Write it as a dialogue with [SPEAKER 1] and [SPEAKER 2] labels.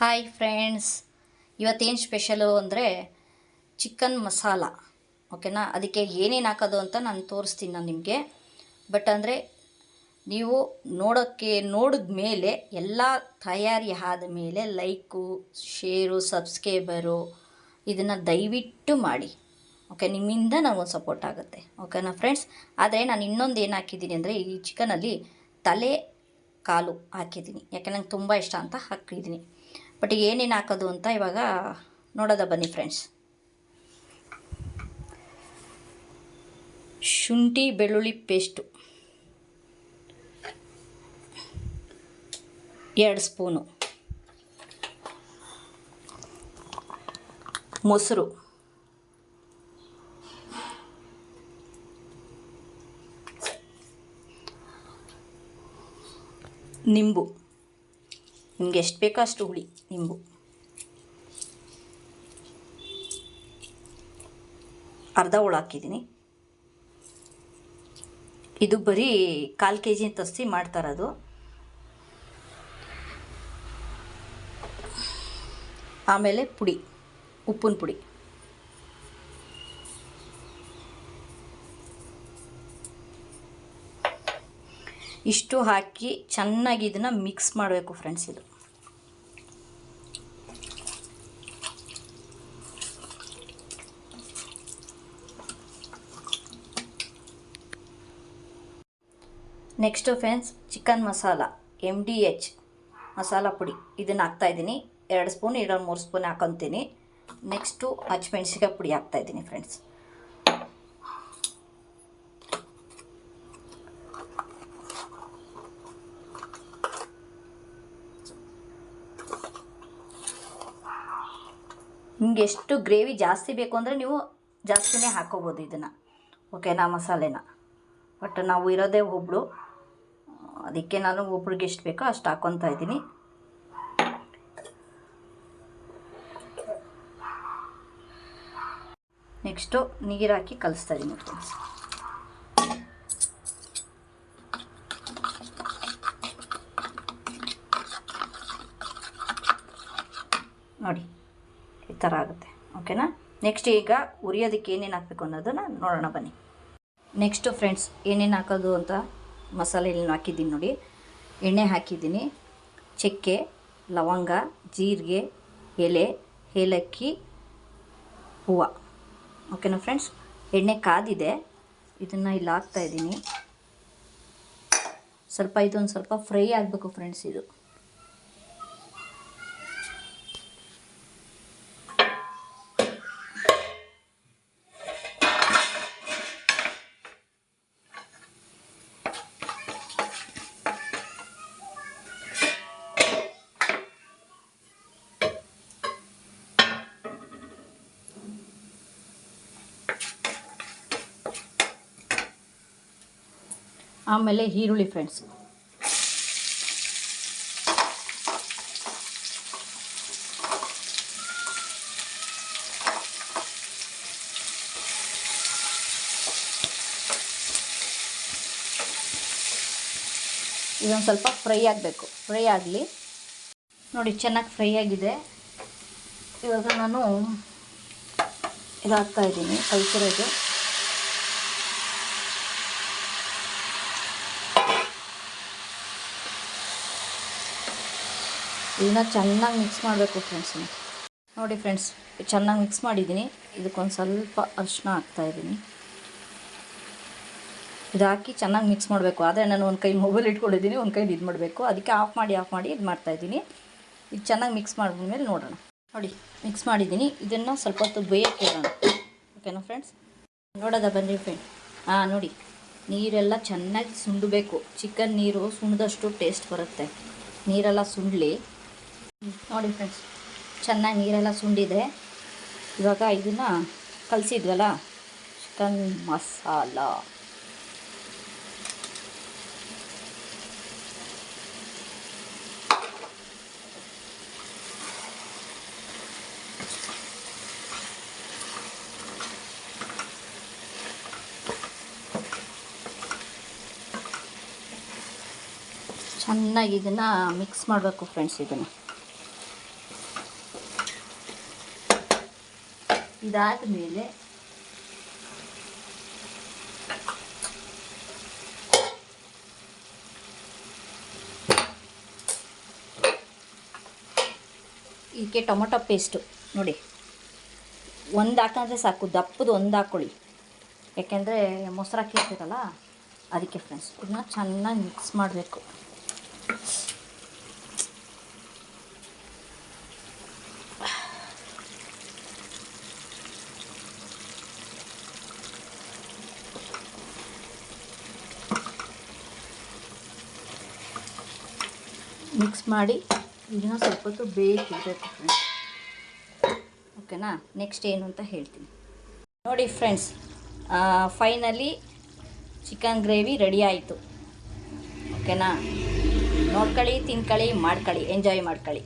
[SPEAKER 1] Hi friends, ಇವತ್ತೇನು special ಅಂದರೆ chicken masala. ಓಕೆನಾ? ಅದಕ್ಕೆ ಏನೇನು ಹಾಕೋದು ಅಂತ ನಾನು ತೋರಿಸ್ತೀನಿ ನಿಮಗೆ. ಬಟ್ ಅಂದರೆ ನೀವು ನೋಡಿದ ಮೇಲೆ ಎಲ್ಲ ತಯಾರಿ ಆದ ಮೇಲೆ ಲೈಕು, ಶೇರು, ಸಬ್ಸ್ಕ್ರೈಬರು ಇದನ್ನು ದಯವಿಟ್ಟು ಮಾಡಿ. ಓಕೆ, ನಿಮ್ಮಿಂದ ನನಗೊಂದು ಸಪೋರ್ಟ್ ಆಗುತ್ತೆ. ಓಕೆನಾ ಫ್ರೆಂಡ್ಸ್? ಆದರೆ ನಾನು ಇನ್ನೊಂದು ಏನು ಹಾಕಿದ್ದೀನಿ ಅಂದರೆ ಈ ಚಿಕನಲ್ಲಿ ತಲೆ ಕಾಲು ಹಾಕಿದ್ದೀನಿ, ಯಾಕೆ ನಂಗೆ ತುಂಬ ಇಷ್ಟ ಅಂತ ಹಾಕಿದ್ದೀನಿ. ಬಟ್ ಏನೇನು ಹಾಕೋದು ಅಂತ ಇವಾಗ ನೋಡೋದ ಬನ್ನಿ ಫ್ರೆಂಡ್ಸ್. ಶುಂಠಿ ಬೆಳ್ಳುಳ್ಳಿ ಪೇಸ್ಟು 2 ಸ್ಪೂನು, ಮೊಸರು, ನಿಂಬು, ನಿಮ್ಗೆ ಎಷ್ಟು ಬೇಕೋ ಅಷ್ಟು ಹುಳಿ ನಿಂಬು, ಅರ್ಧ ಹುಳು ಹಾಕಿದ್ದೀನಿ. ಇದು ಬರೀ 1/4 kg ತರಿಸಿ ಮಾಡ್ತಾರದು. ಆಮೇಲೆ ಪುಡಿ, ಉಪ್ಪಿನ ಪುಡಿ, ಇಷ್ಟು ಹಾಕಿ ಚೆನ್ನಾಗಿ ಇದನ್ನು ಮಿಕ್ಸ್ ಮಾಡಬೇಕು ಫ್ರೆಂಡ್ಸ್. ಇದು next friends, chicken masala MDH masala ಪುಡಿ ಇದನ್ನು ಹಾಕ್ತಾಯಿದ್ದೀನಿ. 2 ಸ್ಪೂನ್, 2-3 ಸ್ಪೂನ್ ಹಾಕೊತೀನಿ. ನೆಕ್ಸ್ಟು ಹಸಿಮೆಣ್ಸಿಕಾಯಿ ಪುಡಿ ಹಾಕ್ತಾಯಿದ್ದೀನಿ ಫ್ರೆಂಡ್ಸ್. ನಿಮಗೆ ಎಷ್ಟು ಗ್ರೇವಿ ಜಾಸ್ತಿ ಬೇಕು ಅಂದರೆ ನೀವು ಜಾಸ್ತಿನೇ ಹಾಕ್ಕೋಬೋದು ಇದನ್ನು. ಓಕೆನಾ? ಮಸಾಲೆನ. ಬಟ್ ನಾವು ಇರೋದೇ ಒಬ್ಬಳು, ಅದಕ್ಕೆ ನಾನು ಒಬ್ರಿಗೆ ಎಷ್ಟು ಬೇಕೋ ಅಷ್ಟು ಹಾಕ್ಕೊತಾ ಇದ್ದೀನಿ. ನೆಕ್ಸ್ಟು ನೀರು ಹಾಕಿ ಕಲಿಸ್ತಾ ಇದ್ದೀನಿ ಫ್ರೆಂಡ್ಸ್. ನೋಡಿ, ಈ ಥರ ಆಗುತ್ತೆ. ಓಕೆನಾ? ನೆಕ್ಸ್ಟ್ ಈಗ ಉರಿಯೋದಕ್ಕೆ ಏನೇನು ಹಾಕಬೇಕು ಅನ್ನೋದನ್ನು ನೋಡೋಣ ಬನ್ನಿ. ನೆಕ್ಸ್ಟು ಫ್ರೆಂಡ್ಸ್, ಏನೇನು ಹಾಕೋದು ಅಂತ ಮಸಾಲೆ ಏನು ಹಾಕಿದ್ದೀನಿ ನೋಡಿ. ಎಣ್ಣೆ ಹಾಕಿದ್ದೀನಿ, ಚಕ್ಕೆ, ಲವಂಗ, ಜೀರಿಗೆ, ಎಲೆ, ಏಲಕ್ಕಿ, ಹೂವು. ಓಕೆನಾ ಫ್ರೆಂಡ್ಸ್? ಎಣ್ಣೆ ಕಾದಿದೆ, ಇದನ್ನು ಇಲ್ಲಿ ಹಾಕ್ತಾಯಿದ್ದೀನಿ. ಇದೊಂದು ಸ್ವಲ್ಪ ಫ್ರೈ ಆಗಬೇಕು ಫ್ರೆಂಡ್ಸ್. ಇದು ಆಮೇಲೆ ಈರುಳ್ಳಿ ಫ್ರೆಂಡ್ಸ್. ಇದೊಂದು ಸ್ವಲ್ಪ ಫ್ರೈ ಆಗಬೇಕು. ಫ್ರೈ ಆಗಲಿ ನೋಡಿ, ಚೆನ್ನಾಗಿ ಫ್ರೈ ಆಗಿದೆ. ಇವಾಗ ನಾನು ಇದು ಹಾಕ್ತಾಯಿದ್ದೀನಿ, ಕಲಿಸಿರೋದು. ಇದನ್ನ ಚೆನ್ನಾಗಿ ಮಿಕ್ಸ್ ಮಾಡಬೇಕು ಫ್ರೆಂಡ್ಸ್. ನೋಡಿ ಫ್ರೆಂಡ್ಸ್, ಚೆನ್ನಾಗಿ ಮಿಕ್ಸ್ ಮಾಡಿದ್ದೀನಿ. ಇದಕ್ಕೊಂದು ಸ್ವಲ್ಪ ಅರಿಶಿನ ಹಾಕ್ತಾಯಿದ್ದೀನಿ. ಇದು ಹಾಕಿ ಚೆನ್ನಾಗಿ ಮಿಕ್ಸ್ ಮಾಡಬೇಕು. ಆದರೆ ನಾನು ಒಂದು ಕೈ ಮೊಬೈಲ್ ಇಟ್ಕೊಂಡಿದ್ದೀನಿ, ಒಂದು ಕೈಲಿ ಇದು ಮಾಡಬೇಕು. ಅದಕ್ಕೆ ಆಫ್ ಮಾಡಿ ಇದು ಮಾಡ್ತಾಯಿದ್ದೀನಿ. ಇದು ಚೆನ್ನಾಗಿ ಮಿಕ್ಸ್ ಮಾಡಿದ್ಮೇಲೆ ನೋಡೋಣ. ನೋಡಿ, ಮಿಕ್ಸ್ ಮಾಡಿದ್ದೀನಿ. ಇದನ್ನು ಸ್ವಲ್ಪ ಹೊತ್ತು ಬೇಯಕ್ಕೆ ಇಡೋಣ. ಓಕೆನಾ ಫ್ರೆಂಡ್ಸ್? ನೋಡೋದ ಬನ್ನಿ ಫ್ರೆಂಡ್. ನೋಡಿ, ನೀರೆಲ್ಲ ಚೆನ್ನಾಗಿ ಸುಂಡಬೇಕು. ಚಿಕನ್ ನೀರು ಸುಂಡಿದಷ್ಟು ಟೇಸ್ಟ್ ಬರುತ್ತೆ. ನೀರೆಲ್ಲ ಸುಂಡಲಿ. ನೋಡಿ ಫ್ರೆಂಡ್ಸ್, ಚೆನ್ನಾಗಿ ನೀರೆಲ್ಲ ಸುಂಡಿದೆ. ಇವಾಗ ಇದನ್ನು ಕಲಸಿದ್ವಲ್ಲ ಚಿಕನ್ ಮಸಾಲ, ಚೆನ್ನಾಗಿ ಇದನ್ನು ಮಿಕ್ಸ್ ಮಾಡಬೇಕು ಫ್ರೆಂಡ್ಸ್. ಇದನ್ನು ಇದಾದ ಮೇಲೆ ಇದಕ್ಕೆ ಟೊಮೊಟೊ ಪೇಸ್ಟು ನೋಡಿ, ಒಂದು ಹಾಕಿದ್ರೆ ಸಾಕು, ದಪ್ಪದು ಒಂದು ಹಾಕ್ಕೊಳ್ಳಿ, ಯಾಕೆಂದರೆ ಮೊಸರು ಹಾಕಿರ್ತೀರಲ್ಲ ಅದಕ್ಕೆ ಫ್ರೆಂಡ್ಸ್. ಇದನ್ನ ಚೆನ್ನಾಗಿ ಮಿಕ್ಸ್ ಮಾಡಬೇಕು. ಮಿಕ್ಸ್ ಮಾಡಿ ಇದನ್ನು ಸ್ವಲ್ಪ ಹೊತ್ತು ಬೇಯಿಸಿರಬೇಕು ಫ್ರೆಂಡ್ಸ್. ಓಕೆನಾ? ನೆಕ್ಸ್ಟ್ ಏನು ಅಂತ ಹೇಳ್ತೀನಿ ನೋಡಿ friends. Finally chicken gravy ready ಆಯಿತು. ಓಕೆನಾ? ನೋಡ್ಕೊಳ್ಳಿ, ತಿನ್ಕೊಳ್ಳಿ, ಮಾಡ್ಕೊಳ್ಳಿ, ಎಂಜಾಯ್ ಮಾಡ್ಕೊಳ್ಳಿ.